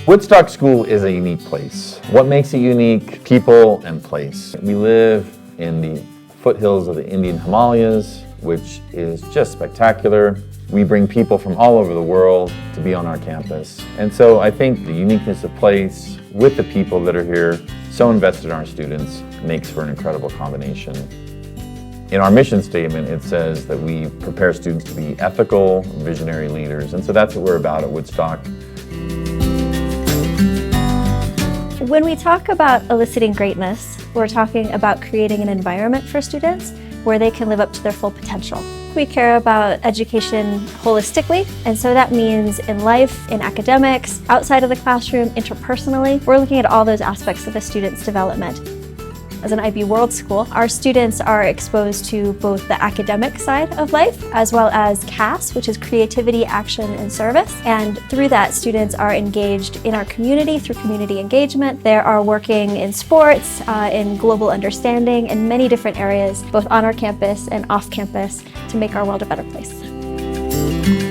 Woodstock School is a unique place. What makes it unique? People and place. We live in the foothills of the Indian Himalayas, which is just spectacular. We bring people from all over the world to be on our campus. And so I think the uniqueness of place with the people that are here, so invested in our students, makes for an incredible combination. In our mission statement, it says that we prepare students to be ethical, visionary leaders. And so that's what we're about at Woodstock. When we talk about eliciting greatness, we're talking about creating an environment for students where they can live up to their full potential. We care about education holistically, and so that means in life, in academics, outside of the classroom, interpersonally. We're looking at all those aspects of a student's development. As an IB World School, our students are exposed to both the academic side of life as well as CAS, which is creativity, action, and service. And through that, students are engaged in our community through community engagement. They are working in sports, in global understanding, in many different areas, both on our campus and off campus, to make our world a better place.